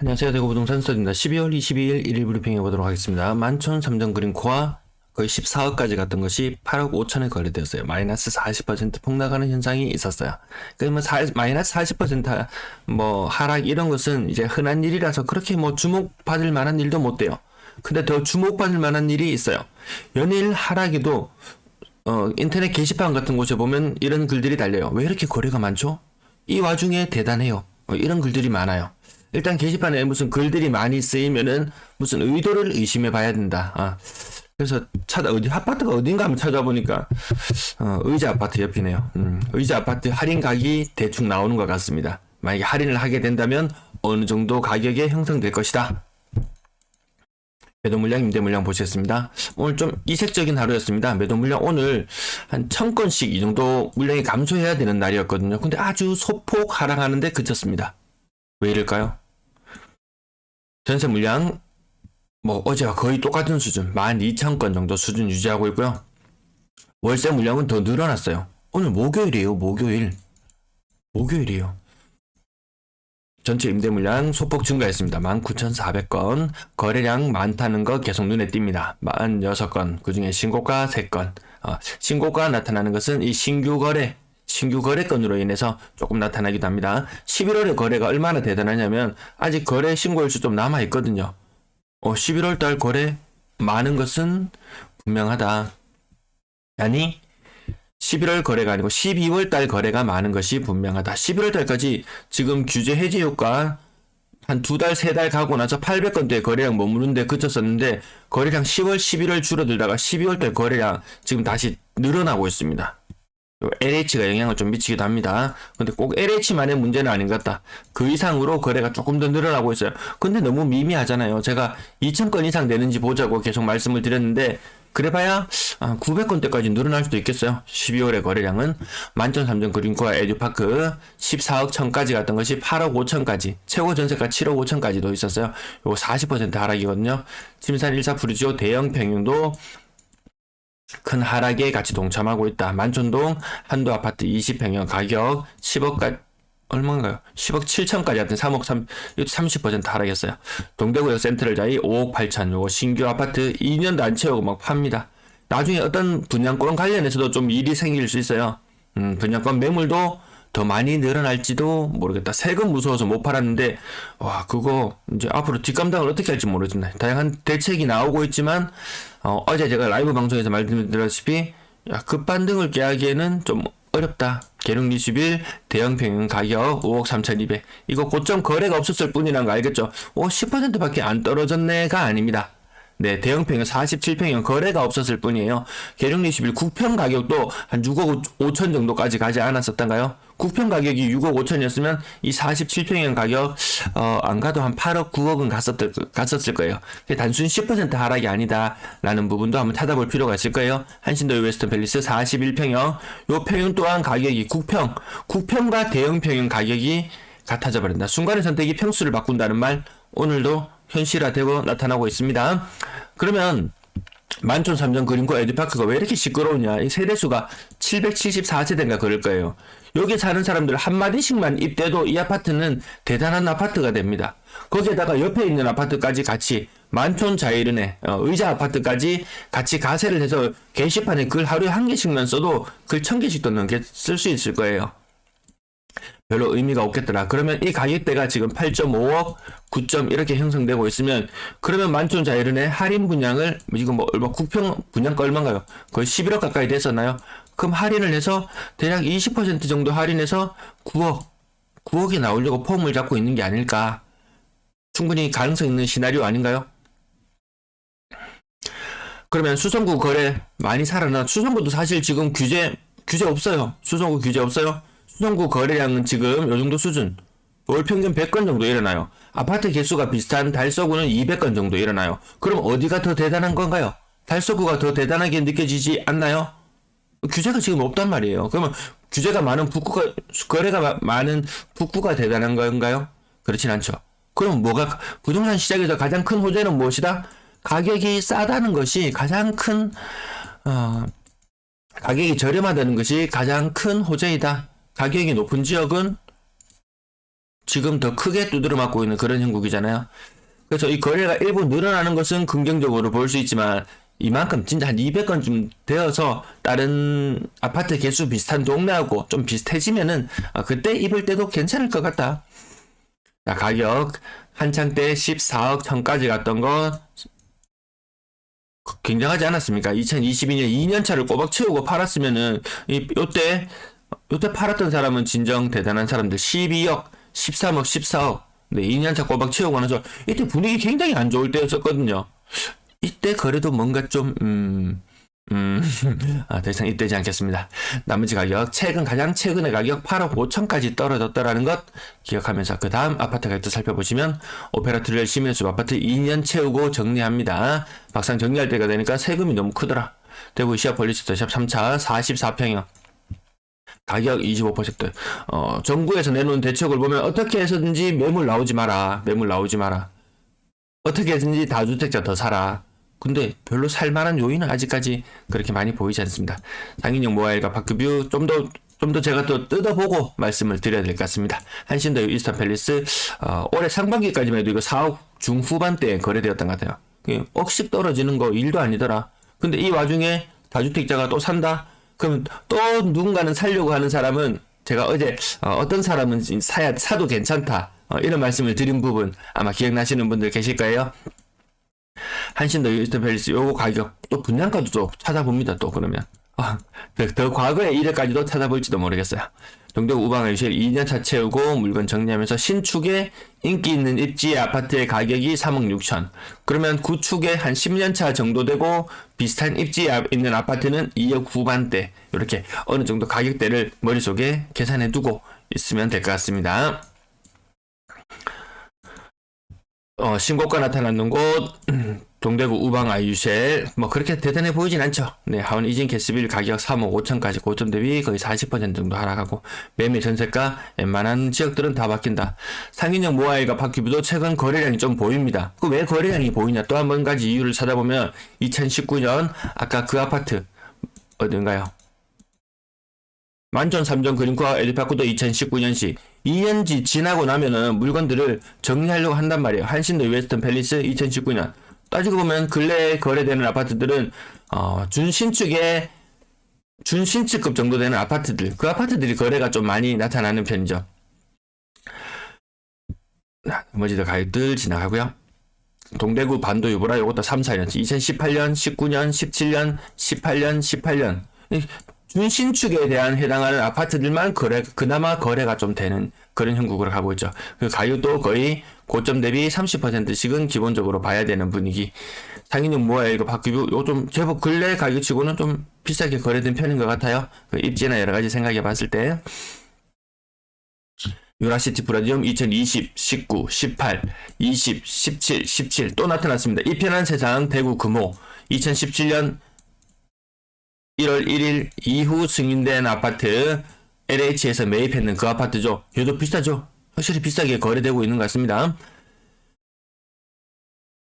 안녕하세요. 대구부동산 스터디입니다. 12월 22일 1일 브리핑 해보도록 하겠습니다. 만촌 3점 그린코어 거의 14억까지 갔던 것이 8억 5천에 거래되었어요. 마이너스 40% 폭락하는 현상이 있었어요. 마이너스 40% 하락 이런 것은 이제 흔한 일이라서 그렇게 주목받을 만한 일도 못 돼요. 근데 더 주목받을 만한 일이 있어요. 연일 하락에도 인터넷 게시판 같은 곳에 보면 이런 글들이 달려요. 왜 이렇게 거래가 많죠? 이 와중에 대단해요. 이런 글들이 많아요. 일단 게시판에 무슨 글들이 많이 쓰이면은 무슨 의도를 의심해 봐야 된다. 그래서 아파트가 어딘가 한번 찾아보니까 의자 아파트 옆이네요. 의자 아파트 할인 가격이 대충 나오는 것 같습니다. 만약에 할인을 하게 된다면 어느 정도 가격에 형성될 것이다. 매도 물량, 임대 물량 보시겠습니다. 오늘 좀 이색적인 하루였습니다. 매도 물량 오늘 한 1000건씩 이 정도 물량이 감소해야 되는 날이었거든요. 근데 아주 소폭 하락하는데 그쳤습니다. 왜 이럴까요? 전세 물량 어제와 거의 똑같은 수준 12,000건 정도 수준 유지하고 있고요. 월세 물량은 더 늘어났어요. 오늘 목요일이에요. 목요일이에요. 전체 임대 물량 소폭 증가했습니다. 19,400건. 거래량 많다는 거 계속 눈에 띕니다. 46건. 그 중에 신고가 3건. 신고가 나타나는 것은 이 신규 거래건으로 인해서 조금 나타나기도 합니다. 11월의 거래가 얼마나 대단하냐면 아직 거래 신고일수 좀 남아있거든요. 11월 달 거래 많은 것은 분명하다. 아니 11월 거래가 아니고 12월 달 거래가 많은 것이 분명하다. 11월 달까지 지금 규제 해제 효과 한 2달, 3달 가고 나서 800건대의 거래량 머무는데 그쳤었는데 거래량 10월, 11월 줄어들다가 12월 달 거래량 지금 다시 늘어나고 있습니다. LH가 영향을 좀 미치기도 합니다. 근데 꼭 LH만의 문제는 아닌 것 같다. 그 이상으로 거래가 조금 더 늘어나고 있어요. 근데 너무 미미하잖아요. 제가 2,000건 이상 되는지 보자고 계속 말씀을 드렸는데 그래봐야 900건대까지 늘어날 수도 있겠어요. 12월의 거래량은 만촌 3점 그린코어 에듀파크 14억 1000까지 갔던 것이 8억 5천까지, 최고 전세가 7억 5천까지도 있었어요. 요거 40% 하락이거든요. 침산 1사 프루지오 대형 평형도 큰 하락에 같이 동참하고 있다. 만촌동 한도 아파트 20평형 가격 10억까지 얼마인가요? 10억 7천까지 하여튼 3억 30% 하락했어요. 동대구역 센트럴자이 5억 8천 요거 신규 아파트 2년도 안 채우고 막 팝니다. 나중에 어떤 분양권 관련해서도 좀 일이 생길 수 있어요. 분양권 매물도 더 많이 늘어날지도 모르겠다. 세금 무서워서 못 팔았는데 그거 이제 앞으로 뒷감당을 어떻게 할지 모르겠네. 다양한 대책이 나오고 있지만 어제 제가 라이브 방송에서 말씀드렸다시피 급반등을 깨하기에는 좀 어렵다. 계룡 리슈빌 대형 평형 가격 5억 3,200 이거 고점 거래가 없었을 뿐이란 거 알겠죠? 10%밖에 안 떨어졌네가 아닙니다. 네, 대형평형 47평형 거래가 없었을 뿐이에요. 계룡 리슈빌 국평 가격도 한 6억 5천 정도까지 가지 않았었던가요? 국평 가격이 6억 5천이었으면 이 47평형 가격 안 가도 한 8억 9억은 갔었을 거예요. 단순 10% 하락이 아니다 라는 부분도 한번 찾아볼 필요가 있을 거예요. 한신도요 웨스턴 팰리스 41평형 요 평형 또한 가격이 국평과 대형평형 가격이 같아져 버린다. 순간의 선택이 평수를 바꾼다는 말 오늘도 현실화되고 나타나고 있습니다. 그러면 만촌 3점 그린코어 에듀파크가 왜 이렇게 시끄러우냐? 이 세대수가 774세대인가 그럴 거예요. 여기 사는 사람들 한마디씩만 입대도 이 아파트는 대단한 아파트가 됩니다. 거기에다가 옆에 있는 아파트까지 같이 만촌 자이른의 의자 아파트까지 같이 가세를 해서 게시판에 글 하루에 1개씩만 써도 글 1000개씩도 넘게 쓸 수 있을 거예요. 별로 의미가 없겠더라. 그러면 이 가격대가 지금 8.5억, 9점 이렇게 형성되고 있으면 그러면 만촌 자이른의 할인 분양을 이거 국평 분양가 얼마인가요? 거의 11억 가까이 됐었나요? 그럼 할인을 해서 대략 20% 정도 할인해서 9억이 나오려고 폼을 잡고 있는 게 아닐까? 충분히 가능성 있는 시나리오 아닌가요? 그러면 수성구 거래 많이 살아나. 수성구도 사실 지금 규제 없어요. 수성구 규제 없어요. 수성구 거래량은 지금 요 정도 수준. 월 평균 100건 정도 일어나요. 아파트 개수가 비슷한 달서구는 200건 정도 일어나요. 그럼 어디가 더 대단한 건가요? 달서구가 더 대단하게 느껴지지 않나요? 규제가 지금 없단 말이에요. 그러면 규제가 많은 거래가 많은 북구가 대단한 건가요? 그렇진 않죠. 그럼 부동산 시장에서 가장 큰 호재는 무엇이다? 가격이 싸다는 것이 가장 큰, 가격이 저렴하다는 것이 가장 큰 호재이다. 가격이 높은 지역은 지금 더 크게 두드려 맞고 있는 그런 형국이잖아요. 그래서 이 거래가 일부 늘어나는 것은 긍정적으로 볼 수 있지만 이만큼 진짜 한 200건쯤 되어서 다른 아파트 개수 비슷한 동네하고 좀 비슷해지면은 그때 입을 때도 괜찮을 것 같다. 자, 가격 한창 때 14억 천까지 갔던 거 굉장하지 않았습니까? 2022년 2년차를 꼬박 채우고 팔았으면은 요때 팔았던 사람은 진정 대단한 사람들 12억, 13억, 14억. 네, 2년차 꼬박 채우고 나서 이때 분위기 굉장히 안 좋을 때였었거든요. 이때 거래도 뭔가 좀 더 이상 이때지 않겠습니다. 나머지 가격, 가장 최근의 가격 8억 5천까지 떨어졌다라는 것 기억하면서 그 다음 아파트 가격도 살펴보시면 오페라트리얼 시민숲 아파트 2년 채우고 정리합니다. 막상 정리할 때가 되니까 세금이 너무 크더라. 대구 시아폴리스 샵 3차 44평형. 가격 25%. 정부에서 내놓은 대책을 보면 어떻게 해서든지 매물 나오지 마라. 어떻게 해서든지 다주택자 더 사라. 근데 별로 살만한 요인은 아직까지 그렇게 많이 보이지 않습니다. 상인용 모아일과 파크뷰 좀 더 제가 또 뜯어보고 말씀을 드려야 될 것 같습니다. 한신더 이스턴 팰리스 올해 상반기까지만 해도 이거 4억 중후반대에 거래되었던 것 같아요. 억씩 떨어지는 거 일도 아니더라. 근데 이 와중에 다주택자가 또 산다? 그럼 또 누군가는 살려고 하는 사람은 제가 어제 어떤 사람은 사도 괜찮다 이런 말씀을 드린 부분 아마 기억나시는 분들 계실 거예요. 한신더 이스턴 팰리스 요거 가격 또 분양가도 또 찾아봅니다. 또 그러면 더 과거의 일회까지도 찾아볼지도 모르겠어요. 동대구 우방아유실 2년차 채우고 물건 정리하면서 신축에 인기 있는 입지의 아파트의 가격이 3억 6천. 그러면 구축에 한 10년차 정도 되고 비슷한 입지에 있는 아파트는 2억 후반대. 이렇게 어느 정도 가격대를 머릿속에 계산해 두고 있으면 될 것 같습니다. 신고가 나타나는 곳 동대구 우방 아이유쉘 그렇게 대단해 보이진 않죠. 네, 하원 이진 개스빌 가격 3억 5천까지 고점 대비 거의 40% 정도 하락하고 매매 전세가 웬만한 지역들은 다 바뀐다. 상인용 모아일과 파큐브도 최근 거래량이 좀 보입니다. 그 왜 거래량이 보이냐 또 한 가지 이유를 찾아보면 2019년 아까 그 아파트 어딘가요? 만촌 3종 그린코어 엘리파쿠도 2019년시 2년지 지나고 나면은 물건들을 정리하려고 한단 말이에요. 한신도 웨스턴 팰리스 2019년 따지고 보면 근래에 거래되는 아파트들은 준신축급 정도 되는 아파트들 그 아파트들이 거래가 좀 많이 나타나는 편이죠. 나머지도 가격들 지나가고요. 동대구 반도 유보라 요것도 3, 4년 2018년, 19년, 17년, 18년 준신축에 대한 해당하는 아파트들만 그나마 거래가 좀 되는 그런 형국으로 가고 있죠. 그 가격도 거의 고점 대비 30%씩은 기본적으로 봐야 되는 분위기. 상인용 모아일과 바퀴뷰 요 좀 제법 근래 가격치고는 좀 비싸게 거래된 편인 것 같아요. 그 입지나 여러 가지 생각해 봤을 때. 유라시티 브라디움 2020, 19, 18, 20, 17, 17 또 나타났습니다. 이 편한 세상 대구 금호 2017년 1월 1일 이후 승인된 아파트 LH에서 매입했는 그 아파트죠. 얘도 비싸죠. 확실히 비싸게 거래되고 있는 것 같습니다.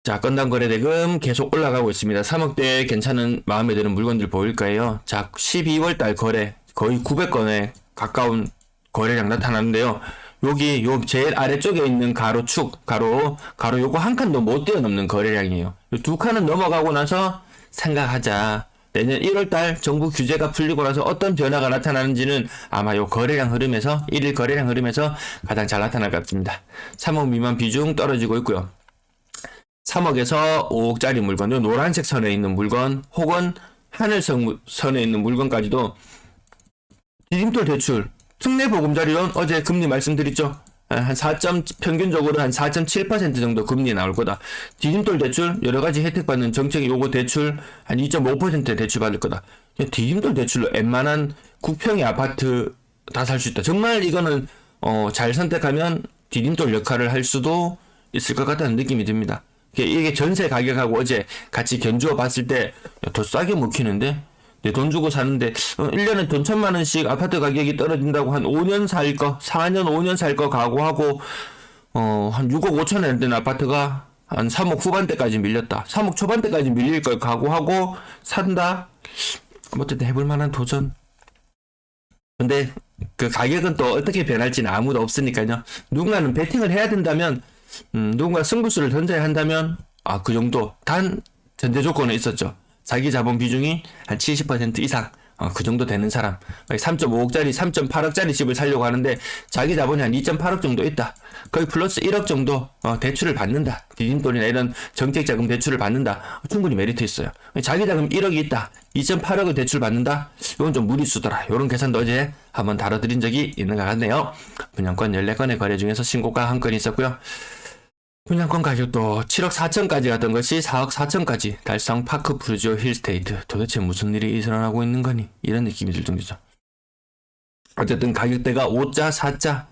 자, 건당 거래대금 계속 올라가고 있습니다. 3억대 괜찮은 마음에 드는 물건들 보일 거예요. 자, 12월달 거래 거의 900건에 가까운 거래량 나타나는데요. 여기 요 제일 아래쪽에 있는 가로축 가로 요거 한 칸도 못 뛰어넘는 거래량이에요. 요 두 칸은 넘어가고 나서 생각하자. 내년 1월달 정부 규제가 풀리고 나서 어떤 변화가 나타나는지는 아마 요 거래량 흐름에서 1일 거래량 흐름에서 가장 잘 나타날 것 같습니다. 3억 미만 비중 떨어지고 있고요. 3억에서 5억짜리 물건, 요 노란색 선에 있는 물건 혹은 하늘색 선에 있는 물건까지도 디딤돌 대출, 특례보금자리론 어제 금리 말씀드렸죠. 평균적으로 한 4.7% 정도 금리 나올 거다. 디딤돌 대출, 여러가지 혜택 받는 정책 요거 대출, 한 2.5% 대출 받을 거다. 디딤돌 대출로 웬만한 국평의 아파트 다 살 수 있다. 정말 이거는, 잘 선택하면 디딤돌 역할을 할 수도 있을 것 같다는 느낌이 듭니다. 이게 전세 가격하고 어제 같이 견주어 봤을 때, 더 싸게 먹히는데? 내 돈 주고 사는데 1년에 돈 1,000만원씩 아파트 가격이 떨어진다고 한 5년 살 거, 4년 5년 살 거 각오하고 한 6억 5천에 되는 아파트가 한 3억 후반대까지 밀렸다. 3억 초반대까지 밀릴 걸 각오하고 산다. 어쨌든 해볼 만한 도전. 근데 그 가격은 또 어떻게 변할지는 아무도 없으니까요. 누군가는 베팅을 해야 된다면, 누군가 승부수를 던져야 한다면, 그 정도. 단, 전제 조건은 있었죠. 자기 자본 비중이 한 70% 이상, 그 정도 되는 사람. 3.5억짜리, 3.8억짜리 집을 살려고 하는데, 자기 자본이 한 2.8억 정도 있다. 거의 플러스 1억 정도, 대출을 받는다. 디딤돌이나 이런 정책자금 대출을 받는다. 충분히 메리트 있어요. 자기 자금 1억이 있다. 2.8억을 대출 받는다. 이건 좀 무리수더라. 이런 계산도 어제 한번 다뤄드린 적이 있는 것 같네요. 분양권 14건의 거래 중에서 신고가 한 건이 있었고요. 분양권 가격도 7억 4천까지 갔던 것이 4억 4천까지 달성 파크 푸르지오 힐스테이트. 도대체 무슨 일이 일어나고 있는 거니? 이런 느낌이 들 정도죠. 어쨌든 가격대가 5자, 4자,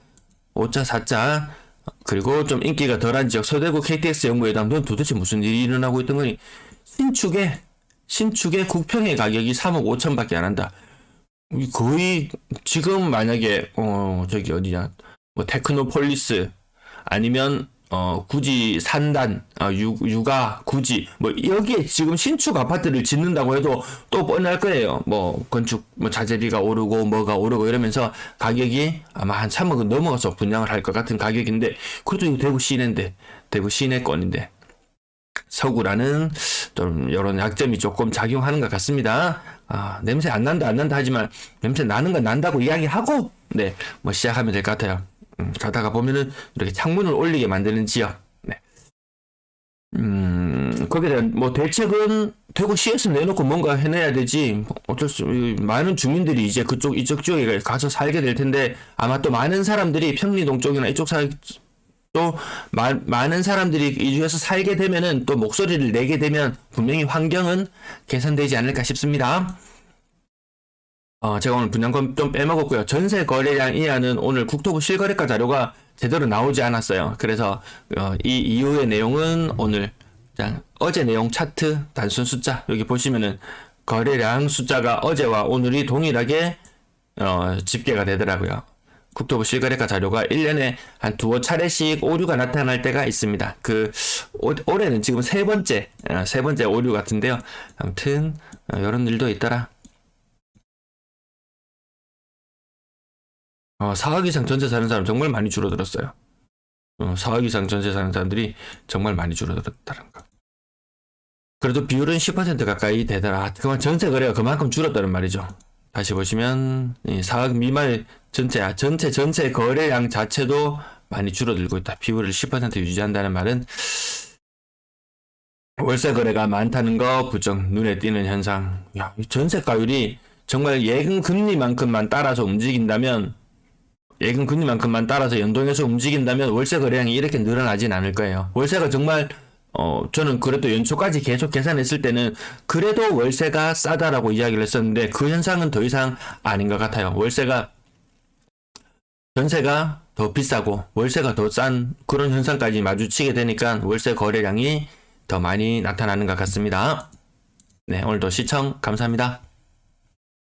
5자, 4자, 그리고 좀 인기가 덜한 지역 서대구 KTX 연구회담도 도대체 무슨 일이 일어나고 있던 거니? 신축의 국평의 가격이 3억 5천밖에 안 한다. 거의 지금 만약에 저기 어디냐, 뭐 테크노폴리스 아니면 굳이 산단, 육아, 굳이, 뭐, 여기에 지금 신축 아파트를 짓는다고 해도 또 뻔할 거예요. 뭐, 건축, 뭐, 자재비가 오르고, 뭐가 오르고 이러면서 가격이 아마 한 3억은 넘어가서 분양을 할 것 같은 가격인데, 그래도 이거 대구 시내인데, 대구 시내권인데, 서구라는 좀 이런 약점이 조금 작용하는 것 같습니다. 냄새 안 난다 하지만, 냄새 나는 건 난다고 이야기하고, 네, 뭐, 시작하면 될 것 같아요. 가다가 보면은 이렇게 창문을 올리게 만드는 지역. 네. 거기에 대한 뭐 대책은 대구시에서 내놓고 뭔가 해내야 되지. 어쩔 수, 많은 주민들이 이제 이쪽 지역에 가서 살게 될 텐데 아마 또 많은 사람들이 평리동 쪽이나 이쪽 또 많은 사람들이 이주해서 살게 되면은 또 목소리를 내게 되면 분명히 환경은 개선되지 않을까 싶습니다. 제가 오늘 분양권 좀 빼먹었고요. 전세 거래량 이하는 오늘 국토부 실거래가 자료가 제대로 나오지 않았어요. 그래서 이 이후의 내용은 오늘 어제 내용 차트 단순 숫자 여기 보시면은 거래량 숫자가 어제와 오늘이 동일하게 집계가 되더라고요. 국토부 실거래가 자료가 1년에 한 두어 차례씩 오류가 나타날 때가 있습니다. 올해는 지금 세 번째 오류 같은데요. 아무튼 이런 일도 있더라. 4억 이상 전세 사는 사람 정말 많이 줄어들었어요. 4억 이상 전세 사는 사람들이 정말 많이 줄어들었다는 거. 그래도 비율은 10% 가까이 되더라. 그만 전세 거래가 그만큼 줄었다는 말이죠. 다시 보시면 4억 미만의 전체 거래량 자체도 많이 줄어들고 있다. 비율을 10% 유지한다는 말은 월세 거래가 많다는 거 부쩍 눈에 띄는 현상. 야, 이 전세가율이 정말 예금 금리만큼만 따라서 움직인다면 연동해서 움직인다면 월세 거래량이 이렇게 늘어나진 않을 거예요. 월세가 정말 저는 그래도 연초까지 계속 계산했을 때는 그래도 월세가 싸다라고 이야기를 했었는데 그 현상은 더 이상 아닌 것 같아요. 전세가 더 비싸고 월세가 더 싼 그런 현상까지 마주치게 되니까 월세 거래량이 더 많이 나타나는 것 같습니다. 네, 오늘도 시청 감사합니다.